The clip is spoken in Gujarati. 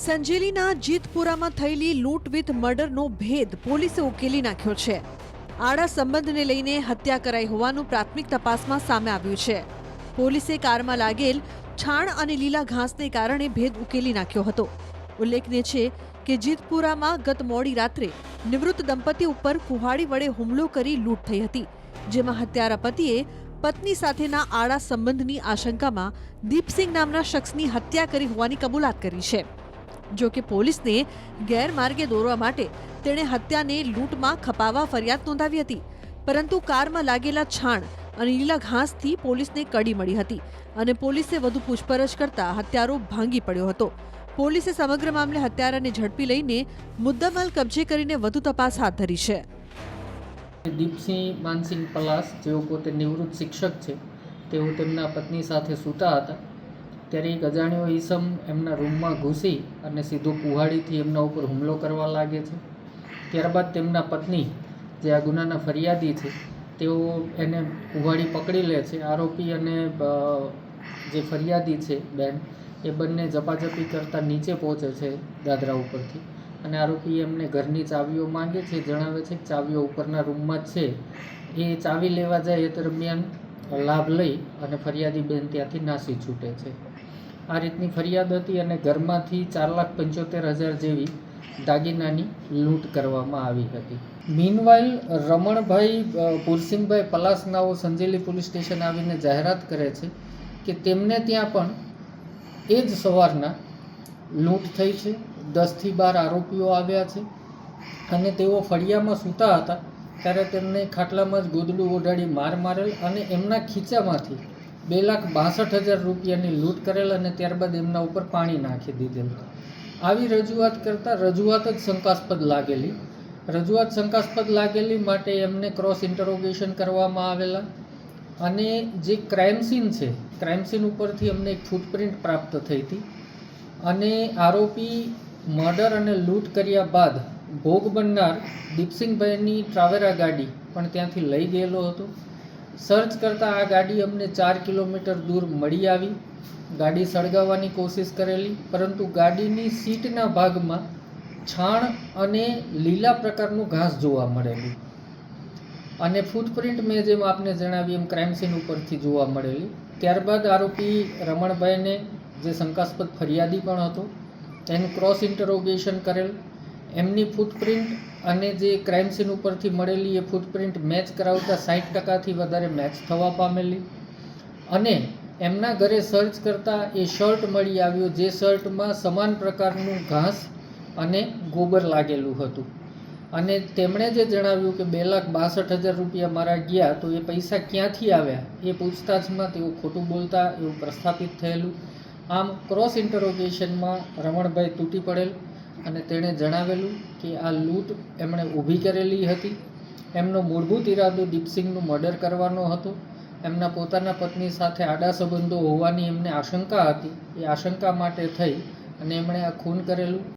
સંજેલીના જીતપુરામાં થયેલી લૂંટ વિથ મર્ડરનો ભેદ પોલીસે ઉકેલી નાખ્યો છે. આડા સંબંધને લઈને હત્યા કરાઈ હોવાનું પ્રાથમિક તપાસમાં સામે આવ્યું છે. પોલીસે કારમાં લાગેલ છાણ અને લીલા ઘાસને કારણે ભેદ ઉકેલી નાખ્યો હતો. ઉલ્લેખનીય છે કે જીતપુરામાં ગત મોડી રાત્રે નિવૃત્ત દંપતી ઉપર કુહાડી વડે હુમલો કરી લૂંટ થઈ હતી, જેમાં હત્યારા પતિએ પત્ની સાથેના આડા સંબંધની આશંકામાં દીપસિંહ નામના શખ્સની હત્યા કરી હોવાની કબૂલાત કરી છે. જો કે પોલીસને ગેરમાર્ગે દોરવા માટે તેણે હત્યાને લૂંટમાં ખપાવવા ફરિયાદ નોંધાવી હતી, પરંતુ કારમાં લાગેલા છાણ અને લીલા ઘાસથી પોલીસને કડી મળી હતી અને પોલીસે વધુ પૂછપરછ કરતા હત્યારો ભાંગી પડ્યો હતો. પોલીસે સમગ્ર મામલે હત્યારાને ઝડપી લઈને મુદ્દામાલ કબજે કરીને વધુ તપાસ હાથ ધરી છે. દીપસિંહ માનસિંહ પલાસ, જેઓ પોતે નિવૃત્ત શિક્ષક છે, તેઓ તેમના પત્ની સાથે સૂતા હતા ત્યારે એક અજાણ્યો ઈસમ એમના રૂમમાં ઘૂસી અને સીધો કુહાડીથી એમના ઉપર હુમલો કરવા લાગે છે. ત્યારબાદ તેમના પત્ની, જે આ ગુનાના ફરિયાદી છે, તેઓ એને કુહાડી પકડી લે છે. આરોપી અને જે ફરિયાદી છે બેન, એ બંને ઝપાઝપી કરતાં નીચે પહોંચે છે દાદરા ઉપરથી, અને આરોપી એમને ઘરની ચાવીઓ માંગે છે. જણાવે છે કે ચાવીઓ ઉપરના રૂમમાં જ છે. એ ચાવી લેવા જાય એ દરમિયાન લાભ લઈ અને ફરિયાદી બેન ત્યાંથી નાસી છૂટે છે. આ રીતની ફરિયાદ હતી અને ઘરમાંથી 4,75,000 જેવી દાગીનાની લૂંટ કરવામાં આવી હતી. મીનવાઇલ રમણભાઈ પુરસિંગભાઈ પલાસ નાઓ સંજેલી પોલીસ સ્ટેશન આવીને જાહેરાત કરે છે કે તેમને ત્યાં પણ એ જ સવારના લૂંટ થઈ છે. 10થી 12 આરોપીઓ આવ્યા છે અને તેઓ ફળિયામાં સૂતા હતા ત્યારે તેમને ખાટલામાં જ ગોદડું ઓઢાડી માર મારેલ અને એમના ખીચામાંથી 2,62,000 રૂપિયાની લૂંટ કરેલ અને ત્યારબાદ એમના ઉપર પાણી નાખી દીધેલ. આવી રજૂઆત કરતાં રજૂઆત જ શંકાસ્પદ લાગેલી. શંકાસ્પદ લાગેલી માટે એમને ક્રોસ ઇન્ટરોગેશન કરવામાં આવેલા અને જે ક્રાઇમ સીન છે, ક્રાઇમ સીન ઉપરથી અમને એક ફૂટપ્રિન્ટ પ્રાપ્ત થઈ હતી અને આરોપી મર્ડર અને લૂંટ કર્યા બાદ ભોગ બનનાર દીપસિંહભાઈની ટ્રાવેરા ગાડી પણ ત્યાંથી લઈ ગયેલો હતો. સર્ચ કરતાં આ ગાડી અમને 4 કિલોમીટર દૂર મળી આવી. ગાડી સળગાવવાની કોશિશ કરેલી, પરંતુ ગાડીની સીટના ભાગમાં છાણ અને લીલા પ્રકારનું ઘાસ જોવા મળેલું અને ફૂટપ્રિન્ટ મેં જેમ આપને જણાવી એમ ક્રાઇમ સીન ઉપરથી જોવા મળેલી. ત્યારબાદ આરોપી રમણભાઈને, જે શંકાસ્પદ ફરિયાદી પણ હતો, એનું ક્રોસ ઇન્ટરોગેશન કરેલ. એમની ફૂટપ્રિન્ટ અને જે ક્રાઇમ સીન ઉપરથી મળેલી એ ફૂટપ્રિન્ટ મેચ કરાવતા 60%થી વધારે મેચ થવા પામેલી અને એમના ઘરે સર્ચ કરતાં એ શર્ટ મળી આવ્યો, જે શર્ટમાં સમાન પ્રકારનું ઘાસ અને ગોબર લાગેલું હતું અને તેમણે જે જણાવ્યું કે 2,62,000 રૂપિયા મારા ગયા, તો એ પૈસા ક્યાંથી આવ્યા એ પૂછતાછમાં તેઓ ખોટું બોલતા એવું પ્રસ્થાપિત થયેલું. આમ ક્રોસ ઇન્ટરોગેશનમાં રમણભાઈ તૂટી પડેલ અને તેણે જણાવેલું કે આ લૂંટ એમણે ઊભી કરેલી હતી. એમનો મૂળભૂત ઈરાદો દીપસિંહનું મર્ડર કરવાનો હતો. એમના પોતાના પત્ની સાથે આડા સંબંધો હોવાની એમને આશંકા હતી. એ આશંકા માટે થઈ અને એમણે આ ખૂન કરેલું.